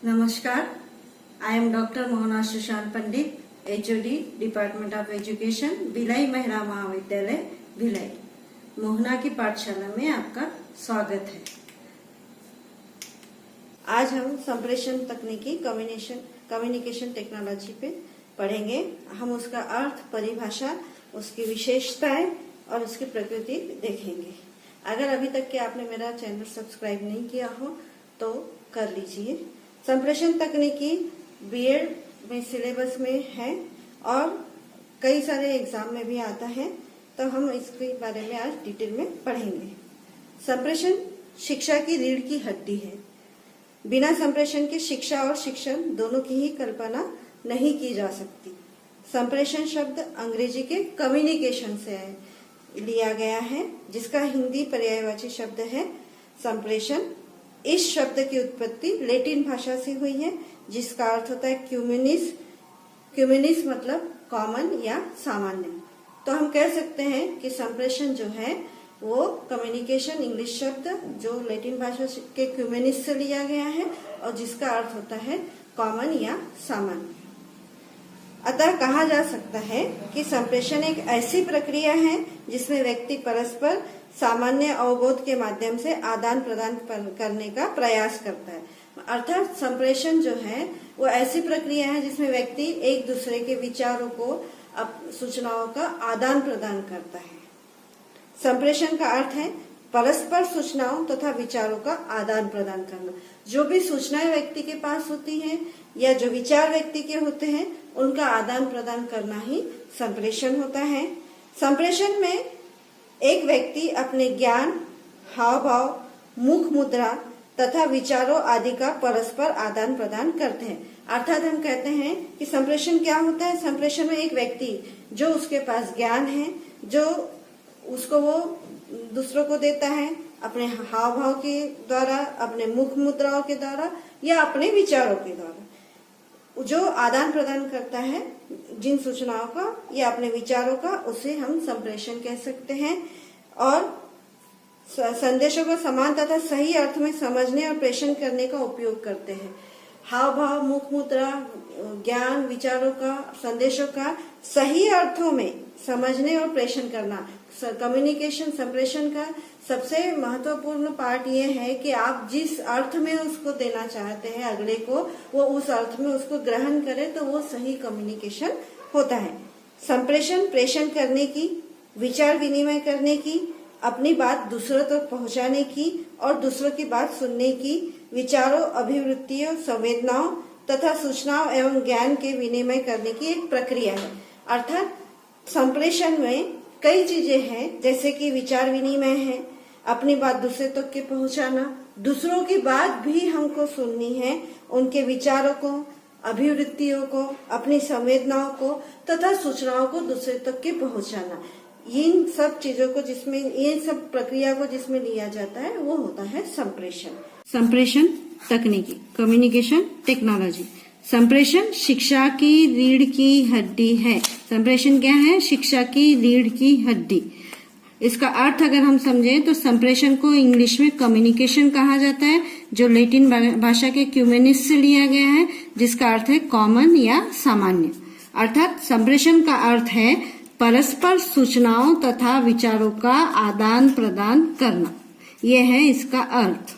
Namaskar, I am Dr. Mohana Shashank Pandit, HOD, Department of Education, Bhilai महिला महाविद्यालय भिलाई। मोहना की पाठशाला में आपका स्वागत है। आज हम संप्रेषण तकनीकी कम्युनिकेशन टेक्नोलॉजी पे पढ़ेंगे। हम उसका अर्थ, परिभाषा, उसकी विशेषताएं और उसकी प्रकृति देखेंगे। अगर अभी तक के आपने मेरा चैनल सब्सक्राइब नहीं किया हो तो कर लीजिए। संप्रेषण तकनीकी बीएड में सिलेबस में है और कई सारे एग्जाम में भी आता है, तो हम इसके बारे में आज डिटेल में पढ़ेंगे। संप्रेषण शिक्षा की रीढ़ की हड्डी है। बिना संप्रेषण के शिक्षा और शिक्षण दोनों की ही कल्पना नहीं की जा सकती। संप्रेषण शब्द अंग्रेजी के कम्युनिकेशन से लिया गया है, जिसका हिंदी पर्यायवाची शब्द है संप्रेषण। इस शब्द की उत्पत्ति लैटिन भाषा से हुई है, जिसका अर्थ होता है क्यूमिनिस। क्यूमिनिस मतलब कॉमन या सामान्य। तो हम कह सकते हैं कि संप्रेषण जो है वो कम्युनिकेशन इंग्लिश शब्द जो लैटिन भाषा के क्यूमिनिस से लिया गया है और जिसका अर्थ होता है कॉमन या सामान्य। अतः कहा जा सकता है कि संप्रेषण एक ऐसी प्रक्रिया है जिसमें व्यक्ति परस्पर सामान्य अवबोध के माध्यम से आदान प्रदान करने का प्रयास करता है। अर्थात संप्रेषण जो है वो ऐसी प्रक्रिया है जिसमें व्यक्ति एक दूसरे के विचारों को, सूचनाओं का आदान प्रदान करता है। संप्रेषण का अर्थ है परस्पर सूचनाओं तथा विचारों का आदान प्रदान करना। जो भी सूचनाएं व्यक्ति के पास होती हैं या जो विचार व्यक्ति के होते हैं उनका आदान प्रदान करना ही संप्रेषण होता है। संप्रेषण में एक व्यक्ति अपने ज्ञान, हाव भाव, मुख मुद्रा तथा विचारों आदि का परस्पर आदान प्रदान करते हैं। अर्थात हम कहते हैं कि संप्रेषण क्या होता है। संप्रेषण में एक व्यक्ति जो उसके पास ज्ञान है, जो उसको वो दूसरों को देता है अपने हाव भाव के द्वारा, अपने मुख मुद्राओं के द्वारा या अपने विचारों के द्वारा, जो आदान प्रदान करता है जिन सूचनाओं का या अपने विचारों का, उसे हम संप्रेषण कह सकते हैं। और संदेशों को समान तथा सही अर्थ में समझने और प्रेषण करने का उपयोग करते हैं। हाव भाव, मुख मुद्रा, ज्ञान, विचारों का, संदेशों का सही अर्थों में समझने और प्रेषण करना। कम्युनिकेशन संप्रेषण का सबसे महत्वपूर्ण पार्ट ये है कि आप जिस अर्थ में उसको देना चाहते हैं अगले को, वो उस अर्थ में उसको ग्रहण करे, तो वो सही कम्युनिकेशन होता है। संप्रेषण प्रेषण करने की, विचार विनिमय करने की, अपनी बात दूसरों तक पहुंचाने की और दूसरों की बात सुनने की, विचारों, अभिवृत्तियों, संवेदनाओं तथा सूचनाओं एवं ज्ञान के विनिमय करने की एक प्रक्रिया है। अर्थात संप्रेषण में कई चीजें हैं, जैसे कि विचार विनिमय है, अपनी बात दूसरे तक के पहुंचाना, दूसरों की बात भी हमको सुननी है, उनके विचारों को, अभिवृत्तियों को, अपनी संवेदनाओं को तथा सूचनाओं को दूसरे तक के पहुंचाना। इन सब चीजों को जिसमें, इन सब प्रक्रिया को जिसमें लिया जाता है वो होता है संप्रेषण। संप्रेषण तकनीकी कम्युनिकेशन टेक्नोलॉजी। संप्रेषण शिक्षा की रीढ़ की हड्डी है। संप्रेषण क्या है? शिक्षा की रीढ़ की हड्डी। इसका अर्थ अगर हम समझें तो संप्रेषण को इंग्लिश में कम्युनिकेशन कहा जाता है, जो लैटिन भाषा के क्यूमेनिस से लिया गया है, जिसका अर्थ है कॉमन या सामान्य। अर्थात संप्रेषण का अर्थ है परस्पर सूचनाओं तथा विचारों का आदान प्रदान करना। यह है इसका अर्थ।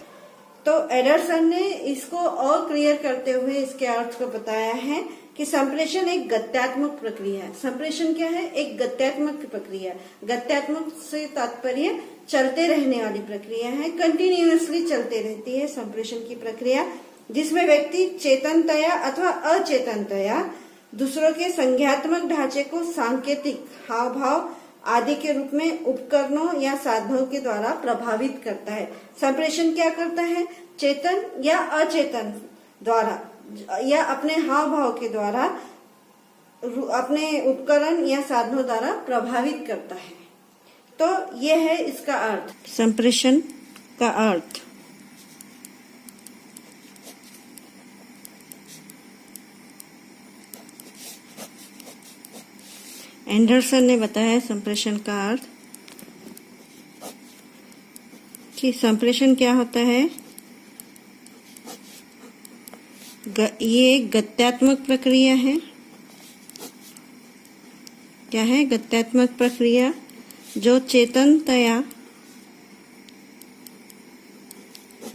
तो एडरसन ने इसको और क्लियर करते हुए इसके अर्थ को बताया है कि संप्रेषण एक गत्यात्मक प्रक्रिया है। संप्रेषण क्या है? एक गत्यात्मक प्रक्रिया। गत्यात्मक से तात्पर्य चलते रहने वाली प्रक्रिया है, कंटिन्यूअसली चलते रहती है संप्रेषण की प्रक्रिया, जिसमें व्यक्ति चेतनतया अथवा अचेतनतया दूसरों के संज्ञात्मक ढांचे को सांकेतिक, हाव भाव आदि के रूप में उपकरणों या साधनों के द्वारा प्रभावित करता है। संप्रेषण क्या करता है? चेतन या अचेतन द्वारा या अपने हाव भाव के द्वारा अपने उपकरण या साधनों द्वारा प्रभावित करता है। तो यह है इसका अर्थ, संप्रेषण का अर्थ। एंडरसन ने बताया संप्रेषण का अर्थ कि संप्रेषण क्या होता है ये गत्यात्मक प्रक्रिया है। क्या है? गत्यात्मक प्रक्रिया, जो चेतनतया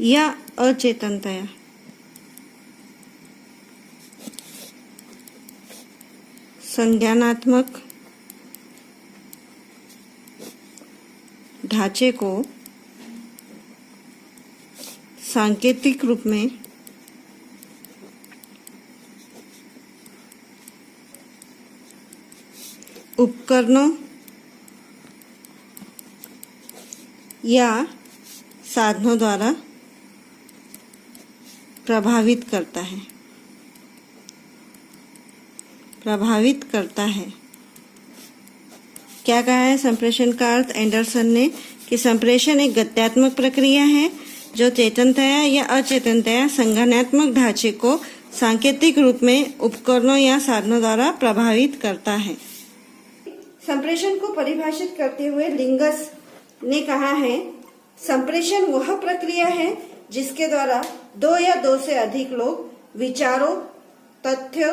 या अचेतनतया संज्ञानात्मक ढांचे को सांकेतिक रूप में उपकरणों या साधनों द्वारा प्रभावित करता है। क्या कहा है संप्रेषण का अर्थ एंडरसन ने? कि संप्रेषण एक गत्यात्मक प्रक्रिया है जो चेतनतया या अचेतनतया संज्ञानात्मक ढांचे को सांकेतिक रूप में उपकरणों या साधनों द्वारा प्रभावित करता है। संप्रेषण को परिभाषित करते हुए लिंगस ने कहा है, संप्रेषण वह प्रक्रिया है जिसके द्वारा दो या दो से अधिक लोग विचारों, तथ्य,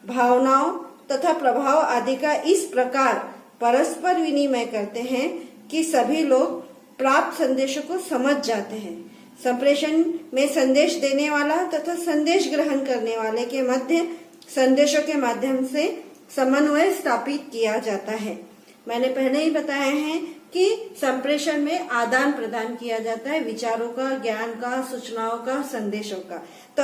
भावनाओं तथा प्रभाव आदि का इस प्रकार परस्पर विनिमय करते हैं कि सभी लोग प्राप्त संदेशों को समझ जाते हैं। संप्रेषण में संदेश देने वाला तथा संदेश ग्रहण करने वाले के मध्य संदेशों के माध्यम से समन्वय स्थापित किया जाता है। मैंने पहले ही बताया है कि संप्रेषण में आदान प्रदान किया जाता है विचारों का, ज्ञान का, सूचनाओं का, संदेशों का। तो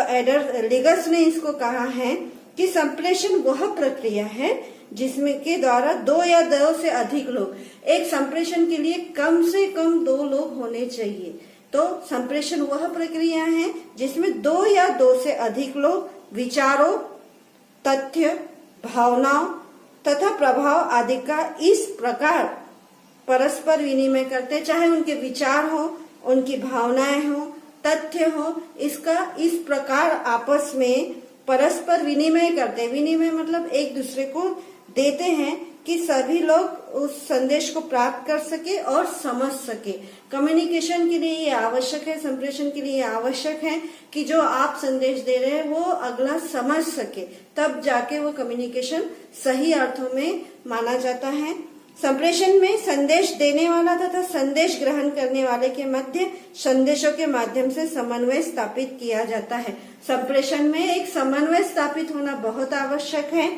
लिगस ने इसको कहा है कि संप्रेषण वह प्रक्रिया है जिसमें के द्वारा दो या दो से अधिक लोग, एक संप्रेषण के लिए कम से कम दो लोग होने चाहिए। तो संप्रेषण वह प्रक्रिया है जिसमें दो या दो से अधिक लोग विचारों, तथ्य, भावनाओं तथा प्रभाव आदि का इस प्रकार परस्पर विनिमय करते, चाहे उनके विचार हो, उनकी भावनाएं हो, तथ्य हो, इसका इस प्रकार आपस में परस्पर विनिमय करते। विनिमय मतलब एक दूसरे को देते हैं कि सभी लोग उस संदेश को प्राप्त कर सके और समझ सके। कम्युनिकेशन के लिए ये आवश्यक है, संप्रेषण के लिए आवश्यक है कि जो आप संदेश दे रहे हैं वो अगला समझ सके, तब जाके वो कम्युनिकेशन सही अर्थों में माना जाता है। संप्रेषण में संदेश देने वाला तथा संदेश ग्रहण करने वाले के मध्य संदेशों के माध्यम से समन्वय स्थापित किया जाता है। संप्रेषण में एक समन्वय स्थापित होना बहुत आवश्यक है,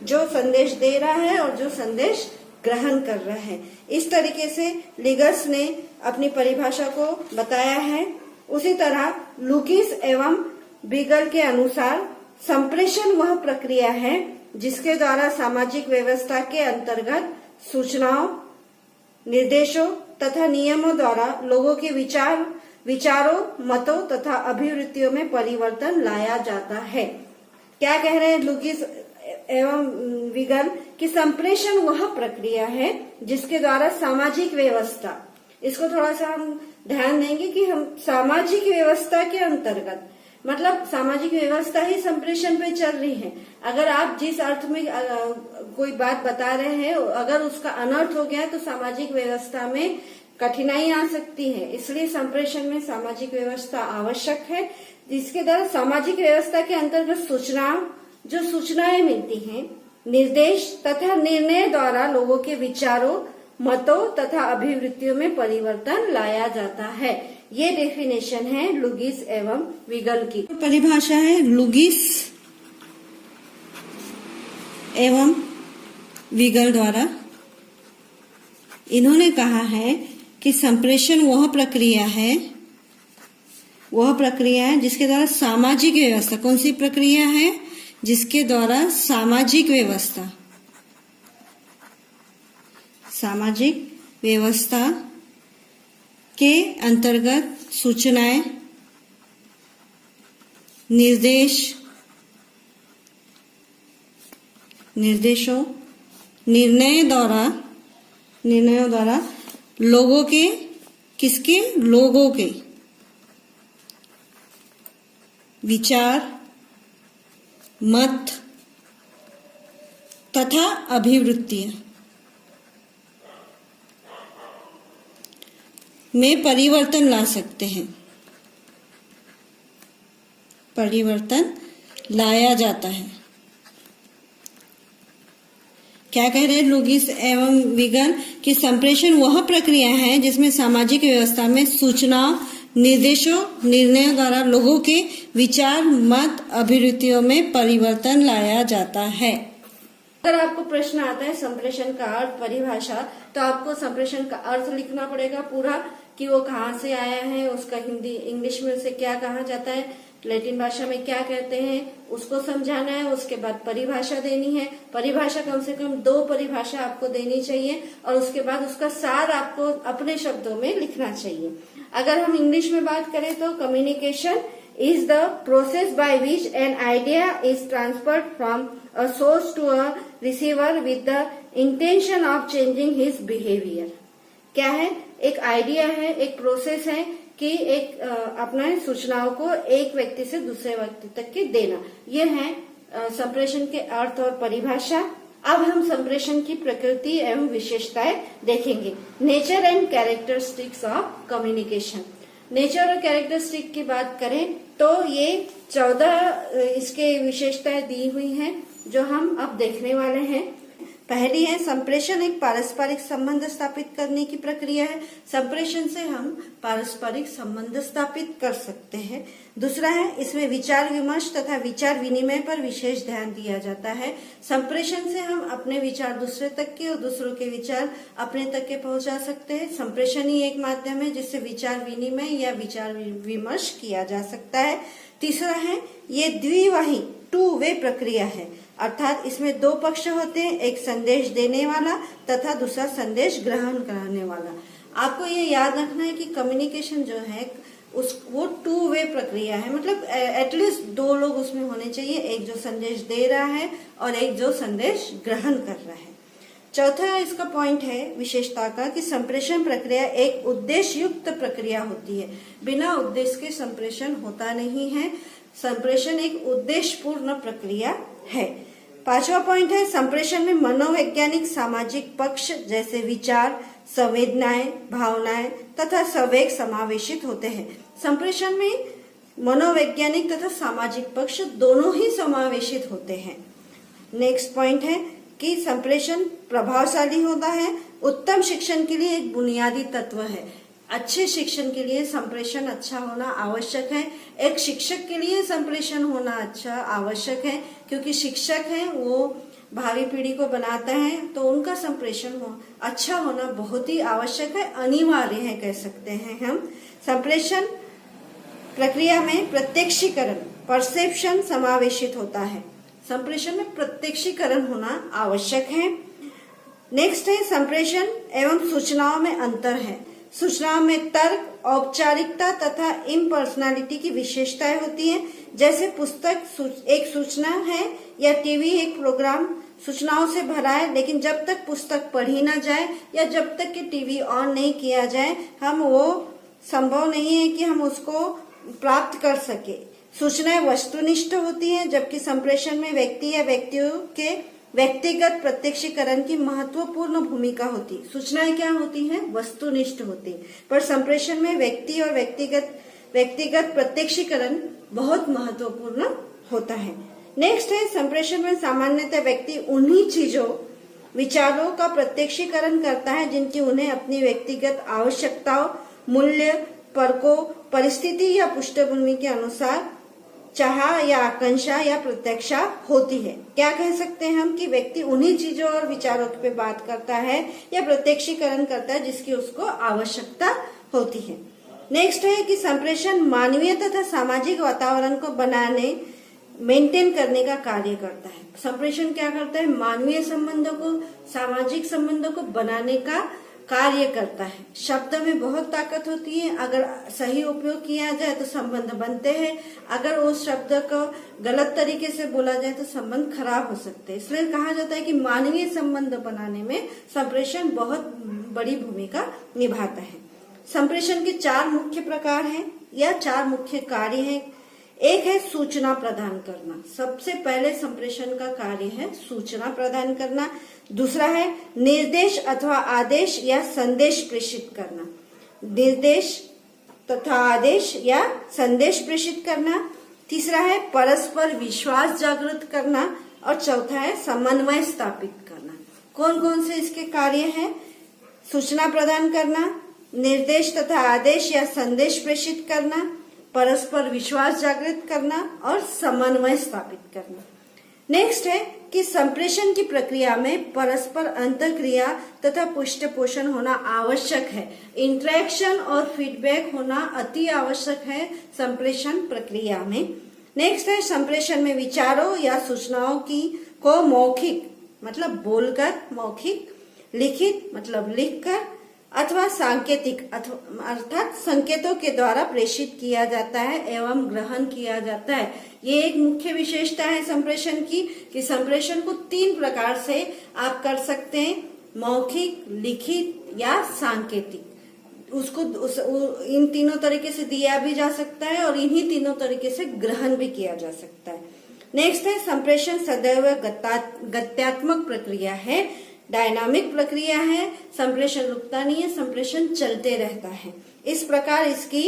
जो संदेश दे रहा है और जो संदेश ग्रहण कर रहा है। इस तरीके से लिगस ने अपनी परिभाषा को बताया है। उसी तरह लुकीस एवं बीगल के अनुसार संप्रेषण वह प्रक्रिया है जिसके द्वारा सामाजिक व्यवस्था के अंतर्गत सूचनाओं, निर्देशों तथा नियमों द्वारा लोगों के विचारों, मतों तथा अभिवृत्तियों में परिवर्तन लाया जाता है। क्या कह रहे हैं लुकीस एवं विगल? कि संप्रेषण वह प्रक्रिया है जिसके द्वारा सामाजिक व्यवस्था, इसको थोड़ा सा हम ध्यान देंगे कि हम सामाजिक व्यवस्था के अंतर्गत, मतलब सामाजिक व्यवस्था ही संप्रेषण पे चल रही है। अगर आप जिस अर्थ में कोई बात बता रहे हैं, अगर उसका अनर्थ हो गया तो सामाजिक व्यवस्था में कठिनाई आ सकती है। इसलिए संप्रेषण में सामाजिक व्यवस्था आवश्यक है, जिसके द्वारा सामाजिक व्यवस्था के अंतर्गत जो सूचनाएं मिलती हैं, निर्देश तथा निर्णय द्वारा लोगों के विचारों, मतों तथा अभिवृत्तियों में परिवर्तन लाया जाता है। ये डेफिनेशन है लुकीस एवं विगल की। परिभाषा है लुकीस एवं विगल द्वारा। इन्होंने कहा है कि संप्रेषण वह प्रक्रिया है जिसके द्वारा सामाजिक व्यवस्था, कौन सी प्रक्रिया है? जिसके द्वारा सामाजिक व्यवस्था के अंतर्गत सूचनाएं, निर्णयों द्वारा लोगों के विचार, मत तथा अभिवृत्तियां में परिवर्तन लाया जाता है। क्या कह रहे हैं लुगिस एवं विगन कि संप्रेषण वह प्रक्रिया है जिसमें सामाजिक व्यवस्था में सूचनाओं, निर्देशों, निर्णयों द्वारा लोगों के विचार, मत, अभिरुचियों में परिवर्तन लाया जाता है। अगर आपको प्रश्न आता है संप्रेषण का अर्थ, परिभाषा, तो आपको संप्रेषण का अर्थ लिखना पड़ेगा पूरा कि वो कहाँ से आया है, उसका हिंदी इंग्लिश में उसे क्या कहा जाता है, लैटिन भाषा में क्या कहते हैं, उसको समझाना है। उसके बाद परिभाषा देनी है। परिभाषा कम से कम 2 परिभाषा आपको देनी चाहिए और उसके बाद उसका सार आपको अपने शब्दों में लिखना चाहिए। अगर हम इंग्लिश में बात करें तो communication is the process by which an idea is transferred from a source to a receiver with the intention of changing his behavior। क्या है? एक आइडिया है, एक प्रोसेस है कि एक अपना सूचनाओं को एक व्यक्ति से दूसरे व्यक्ति तक के देना। ये है संप्रेषण के अर्थ और परिभाषा। अब हम संप्रेषण की प्रकृति एवं विशेषताएं देखेंगे। Nature and characteristics of communication. Nature और कैरेक्टरिस्टिक की बात करें तो ये 14 इसके विशेषताएं दी हुई हैं जो हम अब देखने वाले हैं। पहली है संप्रेषण एक पारस्परिक संबंध स्थापित करने की प्रक्रिया है। संप्रेषण से हम पारस्परिक संबंध स्थापित कर सकते हैं। दूसरा है इसमें विचार विमर्श तथा विचार विनिमय पर विशेष ध्यान दिया जाता है। संप्रेषण से हम अपने विचार दूसरे तक के और दूसरों के विचार अपने तक के पहुंचा सकते हैं। संप्रेषण ही एक माध्यम है जिससे विचार विनिमय या विचार विमर्श किया जा सकता है। तीसरा है ये द्विवाही 2 वे प्रक्रिया है, अर्थात इसमें 2 पक्ष होते हैं, एक संदेश देने वाला तथा दूसरा संदेश ग्रहण करने वाला। आपको ये याद रखना है कि कम्युनिकेशन जो है वो 2 वे प्रक्रिया है, मतलब एटलीस्ट 2 लोग उसमें होने चाहिए, एक जो संदेश दे रहा है और एक जो संदेश ग्रहण कर रहा है। चौथा इसका पॉइंट है विशेषता का कि संप्रेषण प्रक्रिया एक उद्देश्य युक्त प्रक्रिया होती है। बिना उद्देश्य के संप्रेषण होता नहीं है। संप्रेषण एक उद्देश्यपूर्ण प्रक्रिया है। 5वां पॉइंट है संप्रेषण में मनोवैज्ञानिक सामाजिक पक्ष जैसे विचार, संवेदनाएं, भावनाएं तथा संवेग समावेशित होते हैं। संप्रेषण में मनोवैज्ञानिक तथा सामाजिक पक्ष दोनों ही समावेशित होते हैं। नेक्स्ट पॉइंट है कि संप्रेषण प्रभावशाली होता है। उत्तम शिक्षण के लिए एक बुनियादी तत्व है। अच्छे शिक्षण के लिए संप्रेषण अच्छा होना आवश्यक है। एक शिक्षक के लिए संप्रेषण होना अच्छा आवश्यक है, क्योंकि शिक्षक है वो भावी पीढ़ी को बनाता है, तो उनका संप्रेषण अच्छा होना बहुत ही आवश्यक है, अनिवार्य है कह सकते हैं हम। संप्रेषण प्रक्रिया में प्रत्यक्षीकरण, परसेप्शन समावेशित होता है। संप्रेषण में प्रत्यक्षीकरण होना आवश्यक है। नेक्स्ट है संप्रेषण एवं सूचनाओं में अंतर है। सूचनाओं में तर्क, औपचारिकता तथा इम्पर्सनैलिटी की विशेषताएं होती हैं। जैसे पुस्तक एक सूचना है या टीवी एक प्रोग्राम सूचनाओं से भरा है, लेकिन जब तक पुस्तक पढ़ी ना जाए या जब तक कि टीवी ऑन नहीं किया जाए हम वो संभव नहीं है कि हम उसको प्राप्त कर सके। सूचनाएं वस्तुनिष्ठ होती हैं, जबकि संप्रेषण में व्यक्ति या व्यक्तियों के व्यक्तिगत प्रत्यक्षीकरण की महत्वपूर्ण भूमिका होती। सूचनाएं क्या होती हैं? वस्तुनिष्ठ होती, पर संप्रेषण में व्यक्ति और व्यक्तिगत प्रत्यक्षीकरण बहुत महत्वपूर्ण होता है। नेक्स्ट है संप्रेषण में सामान्यतः व्यक्ति उन्हीं चीजों, विचारों का प्रत्यक्षीकरण करता है जिनकी उन्हें अपनी व्यक्तिगत आवश्यकताओं, मूल्य, परकों, परिस्थिति या पृष्ठभूमि के अनुसार चाह या आकांक्षा या प्रत्याशा होती है। क्या कह सकते हैं हम कि व्यक्ति उन्हीं चीजों और विचारों पे बात करता है या प्रत्यक्षीकरण करता है जिसकी उसको आवश्यकता होती है। नेक्स्ट है कि संप्रेषण मानवीय तथा सामाजिक वातावरण को बनाने, मेंटेन करने का कार्य करता है। संप्रेषण क्या करता है? मानवीय संबंधों को, सामाजिक संबंधों को बनाने का कार्य करता है। शब्द में बहुत ताकत होती है। अगर सही उपयोग किया जाए तो संबंध बनते हैं, अगर उस शब्द को गलत तरीके से बोला जाए तो संबंध खराब हो सकते हैं। इसलिए कहा जाता है कि मानवीय संबंध बनाने में संप्रेषण बहुत बड़ी भूमिका निभाता है। संप्रेषण के 4 मुख्य प्रकार हैं या 4 मुख्य कार्य हैं। एक है सूचना प्रदान करना। सबसे पहले संप्रेषण का कार्य है सूचना प्रदान करना। दूसरा है निर्देश अथवा आदेश या संदेश प्रेषित करना। निर्देश तथा आदेश या संदेश प्रेषित करना। तीसरा है परस्पर विश्वास जागृत करना और चौथा है समन्वय स्थापित करना। कौन कौन से इसके कार्य हैं? सूचना प्रदान करना, निर्देश तथा आदेश या संदेश प्रेषित करना, परस्पर विश्वास जागृत करना और समन्वय स्थापित करना। नेक्स्ट है कि संप्रेषण की प्रक्रिया में परस्पर अंतरक्रिया तथा पुष्ट पोषण होना आवश्यक है। इंटरेक्शन और फीडबैक होना अति आवश्यक है संप्रेषण प्रक्रिया में। नेक्स्ट है संप्रेषण में विचारों या सूचनाओं को मौखिक मतलब बोलकर, मौखिक, लिखित मतलब लिखकर अथवा सांकेतिक अर्थात संकेतों के द्वारा प्रेषित किया जाता है एवं ग्रहण किया जाता है। ये एक मुख्य विशेषता है संप्रेषण की कि संप्रेषण को 3 प्रकार से आप कर सकते हैं, मौखिक, लिखित या सांकेतिक। इन तीनों तरीके से दिया भी जा सकता है और इन्हीं तीनों तरीके से ग्रहण भी किया जा सकता है। नेक्स्ट है संप्रेषण सदैव गत्यात्मक प्रक्रिया है, डायनामिक प्रक्रिया है। संप्रेषण रुकता नहीं है, संप्रेषण चलते रहता है। इस प्रकार इसकी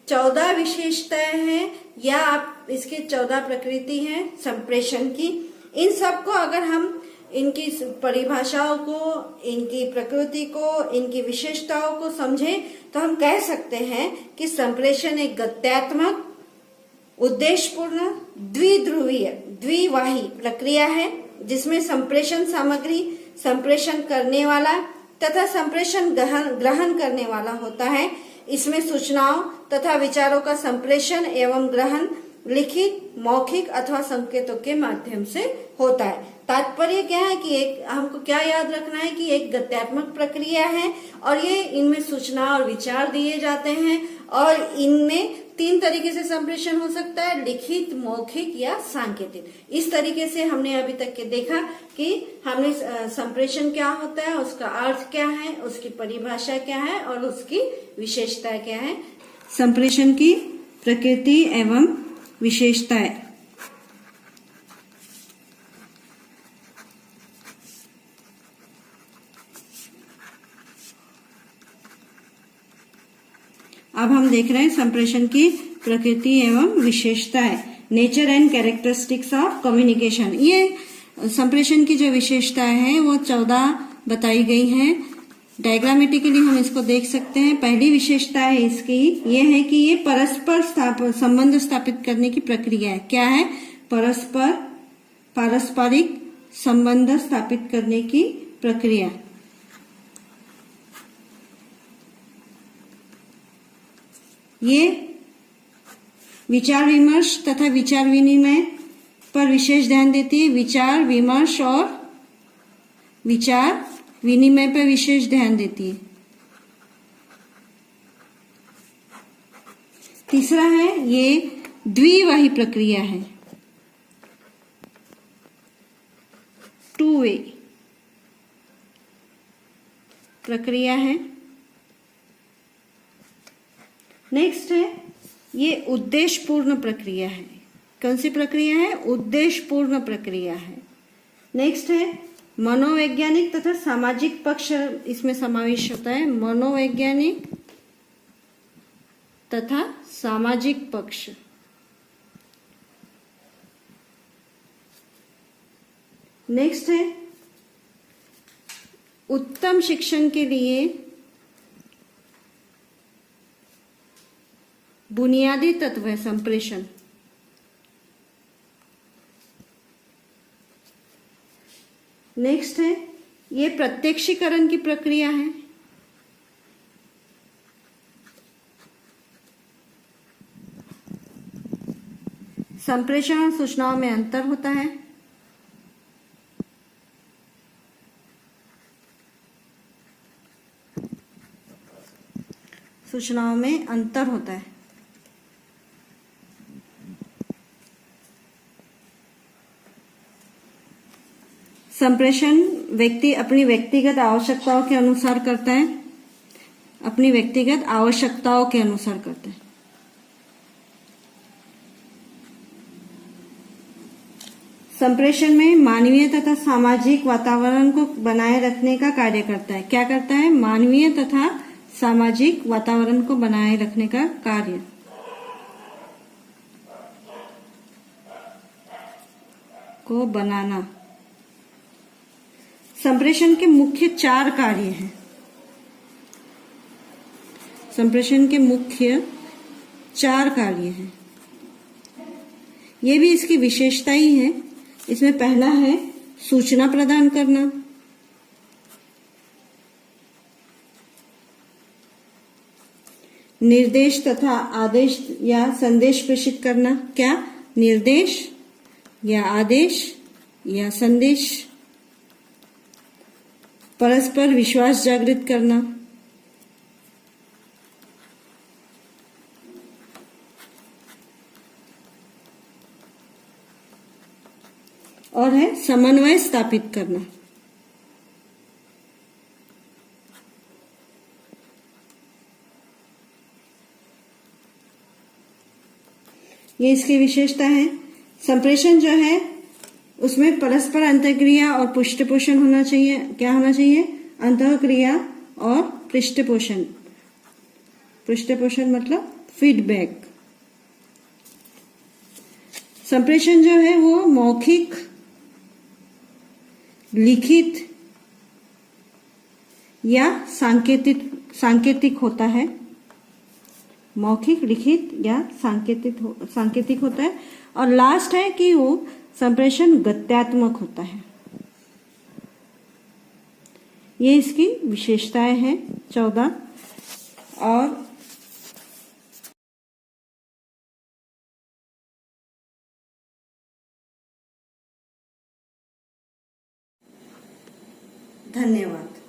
14 विशेषताएं हैं या आप इसकी 14 प्रकृति हैं संप्रेषण की। इन सबको अगर हम इनकी परिभाषाओं को, इनकी प्रकृति को, इनकी विशेषताओं को समझें तो हम कह सकते हैं कि संप्रेषण एक गत्यात्मक, उद्देश्यपूर्ण, द्विध्रुवीय, द्विवाही प्रक्रिया है जिसमें संप्रेषण सामग्री, संप्रेषण करने वाला तथा संप्रेषण ग्रहण करने वाला होता है। इसमें सूचनाओं तथा विचारों का संप्रेषण एवं ग्रहण लिखित, मौखिक अथवा संकेतों के माध्यम से होता है। तात्पर्य क्या है कि हमको क्या याद रखना है कि एक गत्यात्मक प्रक्रिया है और ये इनमें सूचना और विचार दिए जाते हैं और इनमें 3 तरीके से संप्रेषण हो सकता है, लिखित, मौखिक या सांकेतिक। इस तरीके से हमने अभी तक के देखा कि हमने संप्रेषण क्या होता है, उसका अर्थ क्या है, उसकी परिभाषा क्या है और उसकी विशेषता क्या है। संप्रेषण की प्रकृति एवं विशेषताएं। अब हम देख रहे हैं संप्रेषण की प्रकृति एवं विशेषताएं, nature and characteristics of communication. ये संप्रेषण की जो विशेषताएं हैं वो 14 बताई गई हैं। डायग्रामेटिकली हम इसको देख सकते हैं। पहली विशेषता है इसकी ये है कि ये परस्पर संबंध स्थापित करने की प्रक्रिया है। क्या है? पारस्परिक संबंध स्थापित करने की प्रक्रिया। ये विचार विमर्श तथा विचार विनिमय पर विशेष ध्यान देती है। विचार विमर्श और विचार विनिमय पर विशेष ध्यान देती है। तीसरा है ये द्विवाही प्रक्रिया है, 2 वे प्रक्रिया है। नेक्स्ट है ये उद्देश्यपूर्ण प्रक्रिया है। कौन सी प्रक्रिया है? उद्देश्यपूर्ण प्रक्रिया है। नेक्स्ट है मनोवैज्ञानिक तथा सामाजिक पक्ष इसमें समावेश होता है। मनोवैज्ञानिक तथा सामाजिक पक्ष। नेक्स्ट है उत्तम शिक्षण के लिए बुनियादी तत्व है संप्रेषण। नेक्स्ट है ये प्रत्यक्षीकरण की प्रक्रिया है। संप्रेषण और सूचनाओं में अंतर होता है। सूचनाओं में अंतर होता है। संप्रेषण व्यक्ति अपनी व्यक्तिगत आवश्यकताओं के अनुसार करता है। अपनी व्यक्तिगत आवश्यकताओं के अनुसार करता है। संप्रेषण में मानवीय तथा सामाजिक वातावरण को बनाए रखने का कार्य करता है। क्या करता है? मानवीय तथा सामाजिक वातावरण को बनाए रखने का कार्य। को बनाना। संप्रेषण के मुख्य 4 कार्य हैं। संप्रेषण के मुख्य 4 कार्य हैं। ये भी इसकी विशेषता ही है। इसमें पहला है सूचना प्रदान करना, निर्देश तथा आदेश या संदेश प्रेषित करना। क्या? निर्देश या आदेश या संदेश। परस्पर विश्वास जागृत करना और है समन्वय स्थापित करना। ये इसकी विशेषता है। संप्रेषण जो है उसमें परस्पर अंतःक्रिया और पृष्ठपोषण होना चाहिए। क्या होना चाहिए? अंतःक्रिया और पृष्ठपोषण। पृष्ठपोषण मतलब फीडबैक। संप्रेषण जो है वो मौखिक, लिखित या सांकेतिक होता है। मौखिक, लिखित या सांकेतिक होता है। और लास्ट है कि वो संप्रेषण गत्यात्मक होता है। ये इसकी विशेषताएं हैं 14। और धन्यवाद।